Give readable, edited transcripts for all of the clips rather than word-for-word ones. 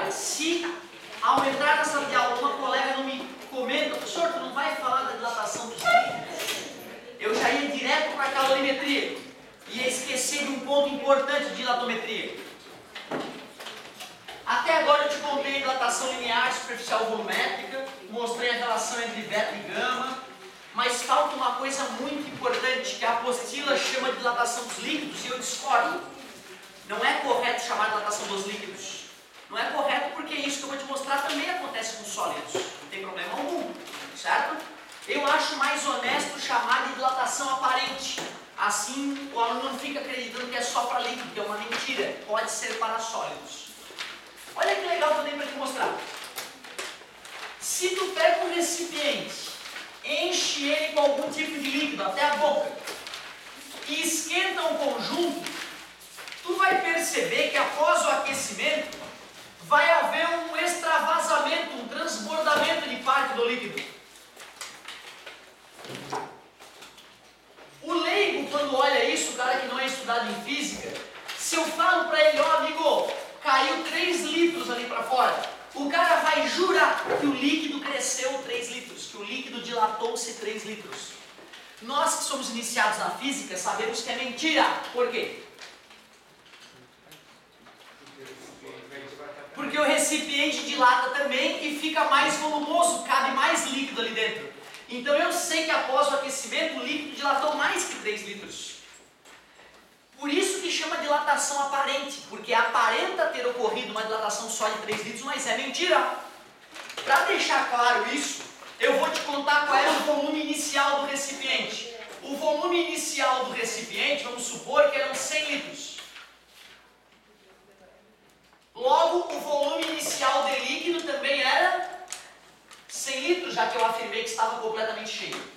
Agora, se ao entrar na sala de aula uma colega não me comenta, professor, tu não vai falar da dilatação dos líquidos, eu já ia direto para a calorimetria. Ia esquecer de um ponto importante de dilatometria. Até agora eu te contei dilatação linear, superficial volumétrica, mostrei a relação entre beta e gama, mas falta uma coisa muito importante que a apostila chama de dilatação dos líquidos e eu discordo. Não é correto chamar de dilatação dos líquidos. Não é correto porque isso que eu vou te mostrar também acontece com sólidos. Não tem problema algum, certo? Eu acho mais honesto chamar de dilatação aparente. Assim o aluno não fica acreditando que é só para líquido, que é uma mentira. Pode ser para sólidos. Olha que legal que eu tenho para te mostrar. Se tu pega um recipiente, enche ele com algum tipo de líquido, até a boca, e esquenta um conjunto, tu vai perceber que após o aquecimento, vai haver um extravasamento, um transbordamento de parte do líquido. O leigo, quando olha isso, o cara que não é estudado em física, se eu falo para ele, ó amigo, caiu 3 litros ali para fora, o cara vai jurar que o líquido cresceu 3 litros, que o líquido dilatou-se 3 litros. Nós que somos iniciados na física sabemos que é mentira. Por quê? Porque o recipiente dilata também e fica mais volumoso, cabe mais líquido ali dentro. Então eu sei que após o aquecimento o líquido dilatou mais que 3 litros. Por isso que chama dilatação aparente, porque aparenta ter ocorrido uma dilatação só de 3 litros, mas é mentira. Para deixar claro isso, eu vou te contar qual era o volume inicial do recipiente. O volume inicial do recipiente, vamos supor que eram 100 litros. Logo, o volume inicial de líquido também era 100 litros, já que eu afirmei que estava completamente cheio.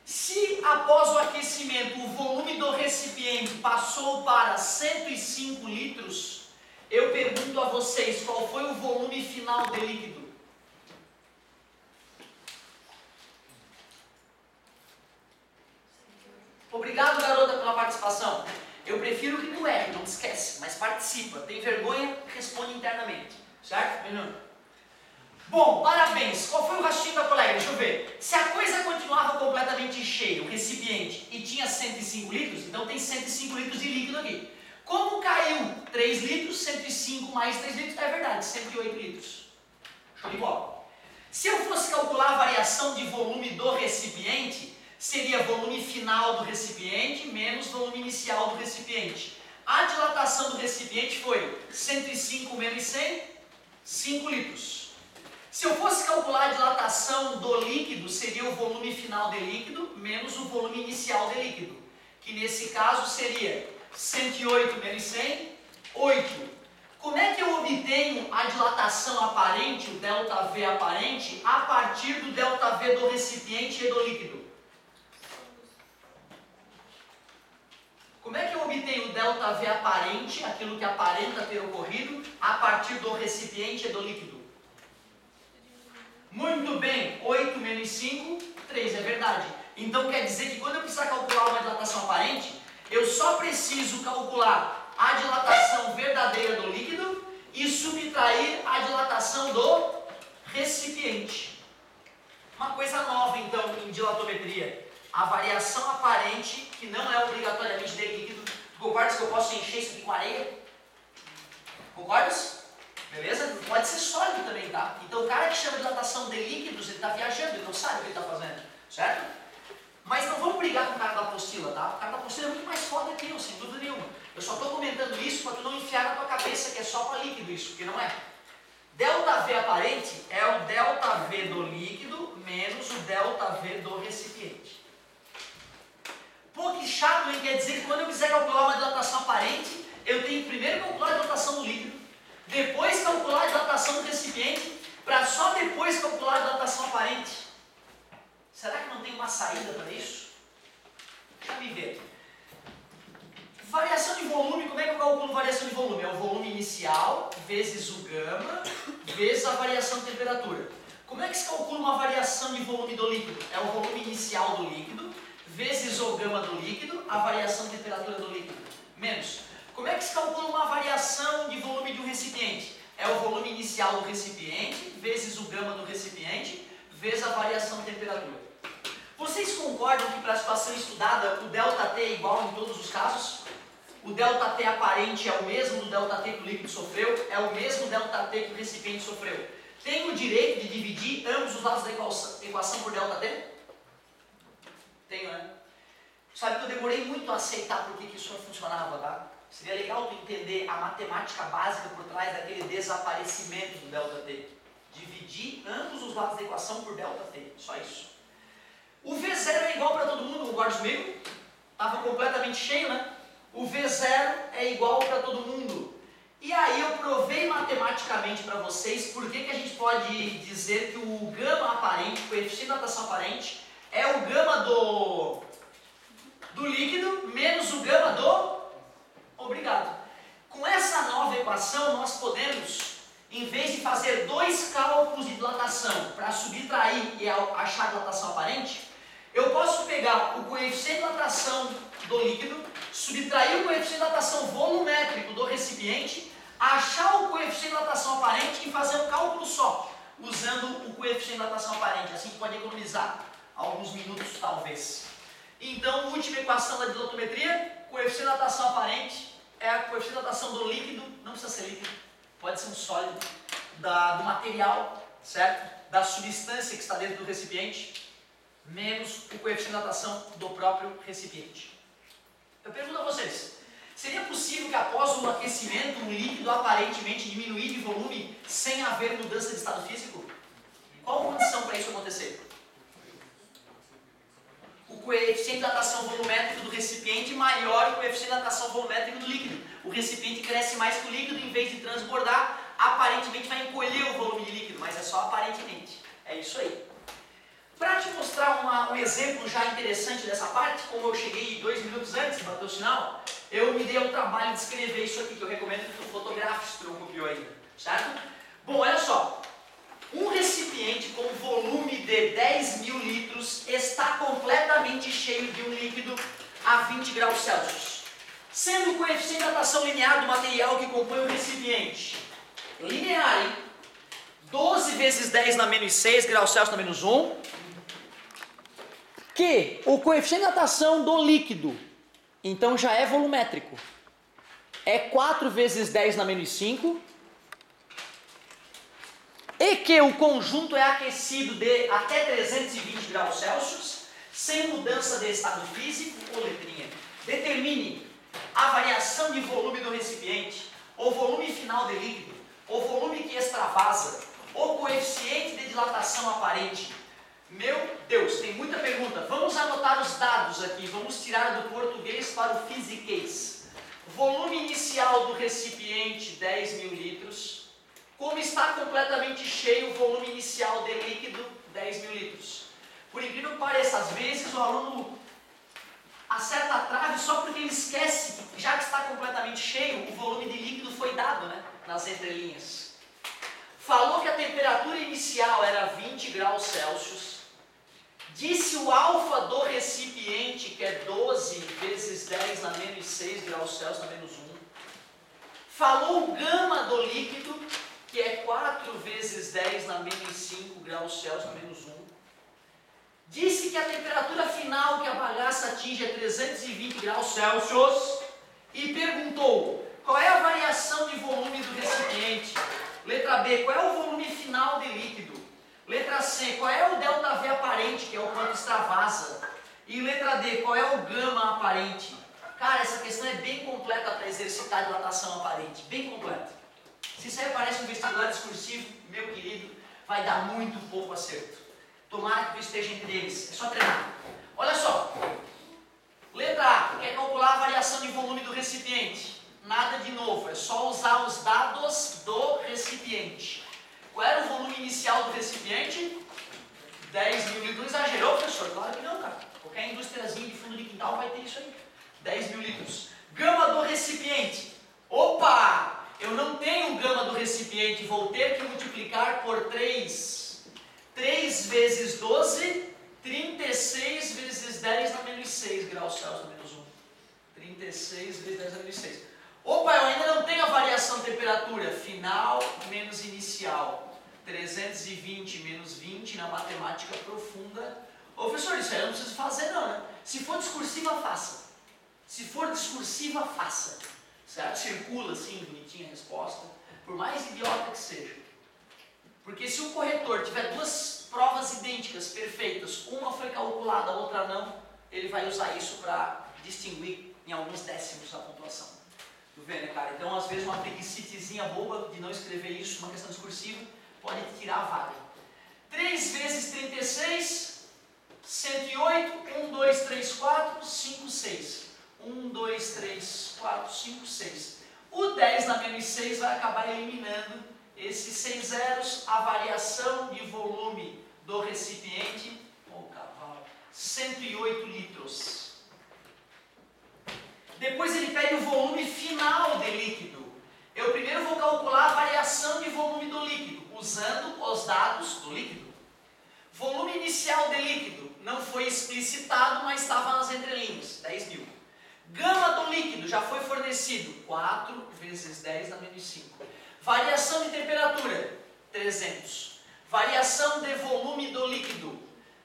Se após o aquecimento o volume do recipiente passou para 105 litros, eu pergunto a vocês qual foi o volume final de líquido? Obrigado, garota, pela participação. Eu prefiro que tu erre, não te esquece, mas participa. Tem vergonha, responde internamente. Certo, Fernando? Bom, parabéns. Qual foi o raciocínio da colega? Deixa eu ver. Se a coisa continuava completamente cheia, o recipiente, e tinha 105 litros, então tem 105 litros de líquido aqui. Como caiu 3 litros, 105 mais 3 litros, é verdade, 108 litros. Show de bola. Se eu fosse calcular a variação de volume do recipiente, seria volume final do recipiente menos volume inicial do recipiente. A dilatação do recipiente foi 105 menos 100, 5 litros. Se eu fosse calcular a dilatação do líquido, seria o volume final de líquido menos o volume inicial de líquido, que nesse caso seria 108 menos 100, 8. Como é que eu obtenho a dilatação aparente, o ΔV aparente, a partir do ΔV do recipiente e do líquido? Como é que eu obtenho o ΔV aparente, aquilo que aparenta ter ocorrido, a partir do recipiente e do líquido? Muito bem, 8 menos 5, 3, é verdade. Então quer dizer que quando eu precisar calcular uma dilatação aparente, eu só preciso calcular a dilatação verdadeira do líquido e subtrair a dilatação do recipiente. Uma coisa nova então em dilatometria, a variação aparente, que não é obrigatoriamente de líquido. Tu concordas que eu posso encher isso aqui com areia? Concordas? Beleza? Pode ser sólido também, tá? Então o cara que chama de dilatação de líquidos, ele está viajando, ele não sabe o que ele está fazendo, certo? Mas não vamos brigar com o cara da apostila, tá? O cara da apostila é muito mais foda que eu, sem dúvida nenhuma. Eu só estou comentando isso para tu não enfiar na tua cabeça que é só para líquido isso, porque não é. ΔV aparente é o ΔV do líquido menos o ΔV do recipiente. Pô, que chato, hein? Quer dizer que quando eu quiser calcular uma dilatação aparente, eu tenho que primeiro calcular a dilatação do líquido, depois calcular a dilatação do recipiente, para só depois calcular a dilatação aparente. Será que não tem uma saída para isso? Deixa eu ver. Variação de volume, como é que eu calculo variação de volume? É o volume inicial vezes o gama vezes a variação de temperatura. Como é que se calcula uma variação de volume do líquido? É o volume inicial do líquido vezes o gama do líquido, a variação de temperatura do líquido. Menos. Como é que se calcula uma variação de volume de um recipiente? é o volume inicial do recipiente, vezes o gama do recipiente, vezes a variação de temperatura. Vocês concordam que para a situação estudada o ΔT é igual em todos os casos? O ΔT aparente é o mesmo do ΔT que o líquido sofreu, é o mesmo ΔT que o recipiente sofreu. Tem o direito de dividir ambos os lados da equação por ΔT? Tenho, né? Sabe que eu demorei muito a aceitar por que isso não funcionava, tá? Seria legal tu entender a matemática básica por trás daquele desaparecimento do ΔT. Dividir ambos os lados da equação por ΔT, só isso. O V0 é igual para todo mundo, concorda comigo? Estava completamente cheio, né? O V0 é igual para todo mundo. E aí eu provei matematicamente para vocês por que a gente pode dizer que o gama aparente, o coeficiente de dilatação aparente, é o gama do líquido menos o gama do... Obrigado. Com essa nova equação nós podemos, em vez de fazer dois cálculos de dilatação para subtrair e achar a dilatação aparente, eu posso pegar o coeficiente de dilatação do líquido, subtrair o coeficiente de dilatação volumétrico do recipiente, achar o coeficiente de dilatação aparente e fazer um cálculo só, usando o coeficiente de dilatação aparente. Assim pode economizar alguns minutos, talvez. Então, última equação da dilatometria, coeficiente de dilatação aparente é a coeficiente de dilatação do líquido, não precisa ser líquido, pode ser um sólido, do material, certo? Da substância que está dentro do recipiente, menos o coeficiente de dilatação do próprio recipiente. Eu pergunto a vocês, seria possível que após o aquecimento um líquido aparentemente diminuir de volume sem haver mudança de estado físico? Qual a condição para isso acontecer? O coeficiente de dilatação volumétrico do recipiente maior que o coeficiente de dilatação volumétrico do líquido. O recipiente cresce mais que o líquido, em vez de transbordar, aparentemente vai encolher o volume de líquido, mas é só aparentemente. É isso aí. Para te mostrar um exemplo já interessante dessa parte, como eu cheguei 2 minutos antes de bater o sinal, eu me dei ao trabalho de escrever isso aqui, que eu recomendo que tu fotografes se tu não copiou ainda, certo? Bom, olha só. Um recipiente com volume de 10.000 litros está completamente cheio de um líquido a 20 graus Celsius. Sendo o coeficiente de dilatação linear do material que compõe o recipiente linear, hein? 12 vezes 10 na menos 6 graus Celsius na menos 1, que o coeficiente de dilatação do líquido, então já é volumétrico, é 4 vezes 10 na menos 5, e que o conjunto é aquecido de até 320 graus Celsius, sem mudança de estado físico ou letrinha. Determine a variação de volume do recipiente, o volume final de líquido, o volume que extravasa, o coeficiente de dilatação aparente. Meu Deus, tem muita pergunta. Vamos anotar os dados aqui, vamos tirar do português para o fisiquês. Volume inicial do recipiente, 10.000 litros. Como está completamente cheio o volume inicial de líquido, 10.000 litros. Por incrível que pareça, às vezes o aluno acerta a trave só porque ele esquece que, já que está completamente cheio, o volume de líquido foi dado, né, nas entrelinhas. Falou que a temperatura inicial era 20 graus Celsius. Disse o alfa do recipiente, que é 12 vezes 10 na menos 6 graus Celsius na menos 1. Falou o gama do líquido, que é 4 vezes 10 na menos 5 graus Celsius na menos 1. Disse que a temperatura final que a bagaça atinge é 320 graus Celsius e perguntou qual é a variação de volume do recipiente. Letra B, qual é o volume final de líquido? Letra C, qual é o ΔV aparente, que é o quanto extravasa? E letra D, qual é o gama aparente? Cara, essa questão é bem completa para exercitar a dilatação aparente, bem completa. Se isso aí parece um vestibular discursivo, meu querido, vai dar muito pouco acerto. Tomara que tu esteja entre eles, é só treinar. Olha só, letra A, quer calcular a variação de volume do recipiente? Nada de novo, é só usar os dados do recipiente. Qual era o volume inicial do recipiente? 10.000 litros. Não exagerou, professor? Claro que não, cara. Qualquer indústriazinha de fundo de quintal vai ter isso aí. 10.000 litros. Gama do recipiente. Opa! Eu não tenho gama do recipiente, vou ter que multiplicar por 3. 3 vezes 12, 36 vezes 10 na menos 6 graus Celsius na menos 1. 36 vezes 10 na menos 6. Opa, eu ainda não tenho a variação de temperatura. Final menos inicial. 320 menos 20 na matemática profunda. Ô, professor, isso aí eu não preciso fazer não, né? Se for discursiva, faça. Se for discursiva, faça. Certo? Circula assim, bonitinha a resposta. Por mais idiota que seja. Porque se o corretor tiver duas provas idênticas, perfeitas, uma foi calculada, a outra não, ele vai usar isso para distinguir em alguns décimos a pontuação. Tu vê, né, cara? Então, às vezes, uma preguiçitezinha boba de não escrever isso, uma questão discursiva, pode tirar a vaga. 3 vezes 36, 108, 1, 2, 3, 4, 5, 6. 1, 2, 3, 4, 5, 6. O 10 na menos 6 vai acabar eliminando esses 6 zeros, a variação de volume do recipiente, 108 litros. Depois ele pede o volume final de líquido. Eu primeiro vou calcular a variação de volume do líquido, usando os dados do líquido. Volume inicial de líquido não foi explicitado, mas estava nas entrelinhas, 10.000. Gama do líquido já foi fornecido, 4 vezes 10 na menos 5. Variação de temperatura, 300. Variação de volume do líquido,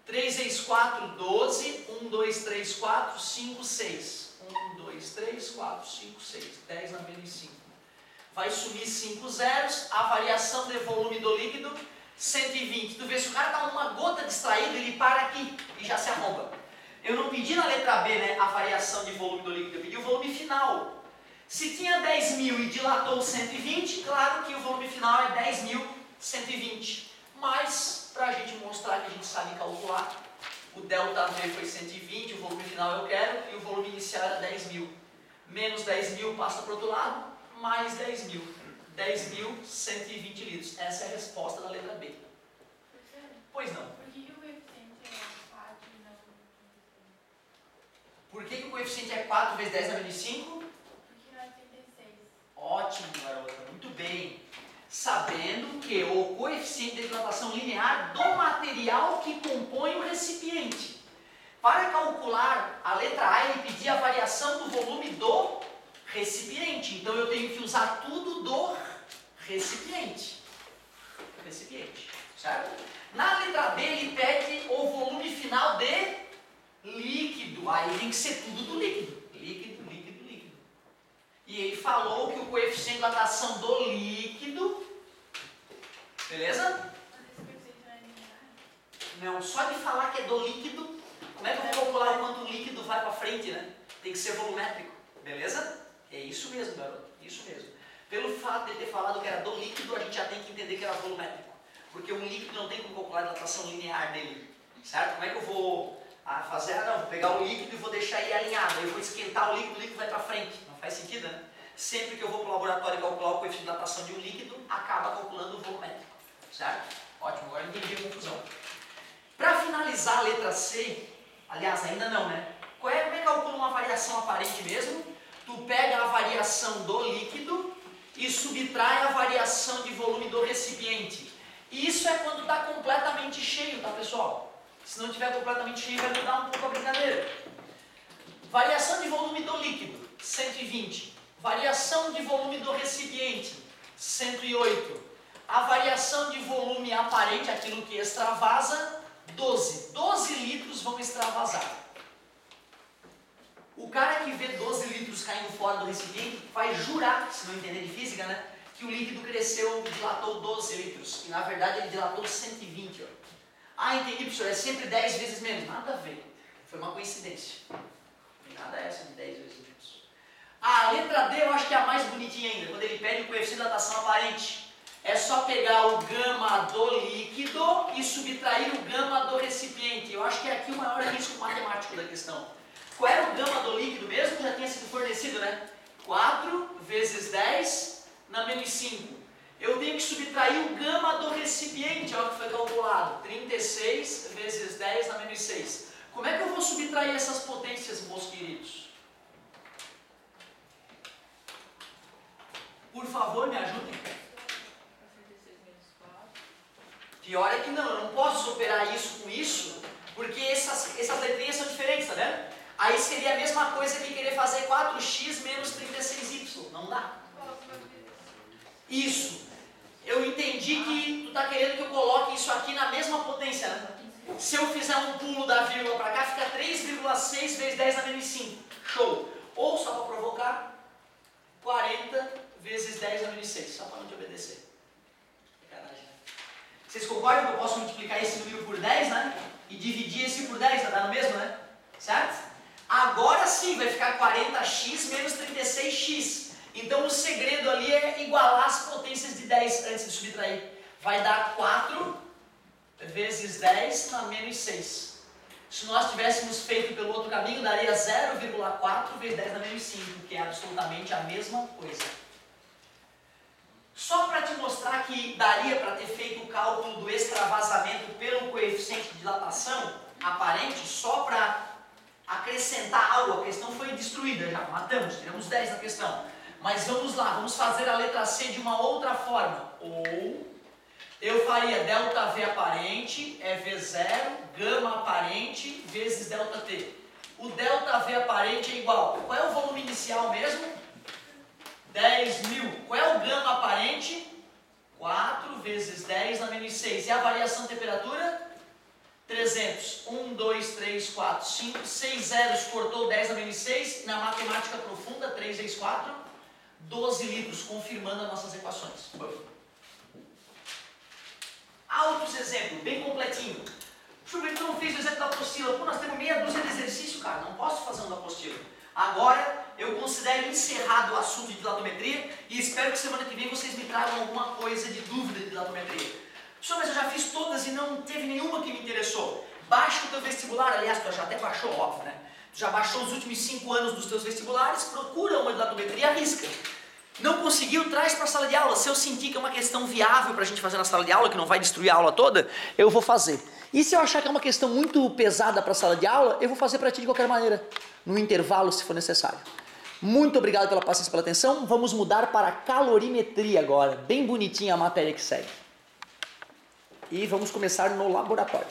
3 vezes 4, 12. 1, 2, 3, 4, 5, 6. 1, 2, 3, 4, 5, 6. 10 na menos 5. Vai sumir 5 zeros. A variação de volume do líquido, 120. Tu vê, se o cara está uma gota distraído, ele para aqui e já se arromba. Eu não pedi na letra B, né, a variação de volume do líquido, eu pedi o volume final. Se tinha 10.000 e dilatou 120, claro que o volume final é 10.120. Mas, para a gente mostrar que a gente sabe calcular, o ΔV foi 120, o volume final eu quero, e o volume inicial era 10.000. Menos 10.000 passa para o outro lado, mais 10.000. 10.120 litros. Essa é a resposta da letra B. Pois não. Por que o coeficiente é 4 e não 5? Por que o coeficiente é 4 vezes 10 na menos 5? Porque não é 36. Ótimo, garota. Muito bem. Sabendo que o coeficiente de dilatação linear do material que compõe o recipiente. Para calcular a letra A, ele pedia a variação do volume do recipiente. Então eu tenho que usar tudo do recipiente. Certo? Na letra B, ele pede o volume final de líquido. Aí tem que ser tudo do líquido. Líquido. E ele falou que o coeficiente de dilatação do líquido, beleza? Não, só de falar que é do líquido, como é que eu vou calcular quanto o líquido vai para frente, né? Tem que ser volumétrico, beleza? É isso mesmo, garoto, isso mesmo. Pelo fato de ele ter falado que era do líquido, a gente já tem que entender que era volumétrico. Porque um líquido não tem como calcular a dilatação linear dele, certo? Como é que eu vou fazer? Não, vou pegar o líquido e vou deixar ele alinhado. Eu vou esquentar o líquido vai para frente. Não faz sentido, né? Sempre que eu vou para o laboratório calcular o coeficiente de dilatação de um líquido, acaba calculando o volumétrico, certo? Ótimo, agora eu entendi a confusão. Para finalizar a letra C, aliás, ainda não, né? Como é que calcula uma variação aparente mesmo? Tu pega a variação do líquido e subtrai a variação de volume do recipiente. Isso é quando está completamente cheio, tá, pessoal? Se não estiver completamente cheio, vai mudar um pouco a brincadeira. Variação de volume do líquido, 120. Variação de volume do recipiente, 108. A variação de volume aparente, aquilo que extravasa, 12. 12 litros vão extravasar. O cara que vê 12 litros caindo fora do recipiente vai jurar, se não entender de física, né? Que o líquido cresceu e dilatou 12 litros. E na verdade ele dilatou 120. Ó. Ah, entendi, professor, é sempre 10 vezes menos. Nada a ver. Foi uma coincidência. Não tem nada essa de 10 vezes menos. A letra D eu acho que é a mais bonitinha ainda, quando ele pede o coeficiente de dilatação aparente. É só pegar o gama do líquido e subtrair o gama do recipiente. Eu acho que é aqui o maior risco matemático da questão. Qual era o gama do líquido mesmo? Já tinha sido fornecido, né? 4 vezes 10 na menos 5. Eu tenho que subtrair o gama do recipiente, olha o que foi calculado. 36 vezes 10 na menos 6. Como é que eu vou subtrair essas potências, meus queridos? Por favor, me ajudem. Pior é que não, eu não posso superar isso com isso, porque essas letrinhas são diferentes, tá vendo? Aí seria a mesma coisa que querer fazer 4x menos 36y. Não dá. aqui na mesma potência, né? Se eu fizer um pulo da vírgula para cá, fica 3,6 vezes 10 na menos 5. Show! Ou, só para provocar, 40 vezes 10 na menos 6. Só para não te obedecer. Sacanagem, né? Vocês concordam que eu posso multiplicar esse número por 10, né? E dividir esse por 10, vai dar no mesmo, né? Certo? Agora sim vai ficar 40x menos 36x. Então o segredo ali é igualar as potências de 10 antes de subtrair. Vai dar 4 vezes 10 na menos 6. Se nós tivéssemos feito pelo outro caminho, daria 0,4 vezes 10 na menos 5, que é absolutamente a mesma coisa. Só para te mostrar que daria para ter feito o cálculo do extravasamento pelo coeficiente de dilatação aparente, só para acrescentar algo. A questão foi destruída já, matamos, tiramos 10 na questão. Mas vamos lá, vamos fazer a letra C de uma outra forma. Ou eu faria ΔV aparente é V0, gama aparente vezes ΔT. O ΔV aparente é igual. Qual é o volume inicial mesmo? 10.000. Qual é o gama aparente? 4 vezes 10 na menos 6. E a variação de temperatura? 300. 1, 2, 3, 4, 5, 6 zeros, cortou 10 na menos 6. E na matemática profunda, 3 vezes 4, 12 litros, confirmando as nossas equações. Outros exemplos, bem completinho. Chuva, tu não fez o exemplo da apostila. Pô, nós temos meia dúzia de exercícios, cara. Não posso fazer um da apostila. Agora, eu considero encerrado o assunto de dilatometria e espero que semana que vem vocês me tragam alguma coisa de dúvida de dilatometria. Professor, mas eu já fiz todas e não teve nenhuma que me interessou. Baixa o teu vestibular, aliás, tu já até baixou, óbvio, né? Tu já baixou os últimos 5 anos dos teus vestibulares, procura uma dilatometria e arrisca. Não conseguiu, traz para a sala de aula. Se eu sentir que é uma questão viável para a gente fazer na sala de aula, que não vai destruir a aula toda, eu vou fazer. E se eu achar que é uma questão muito pesada para a sala de aula, eu vou fazer para ti de qualquer maneira, no intervalo, se for necessário. Muito obrigado pela paciência e pela atenção. Vamos mudar para a calorimetria agora. Bem bonitinha a matéria que segue. E vamos começar no laboratório.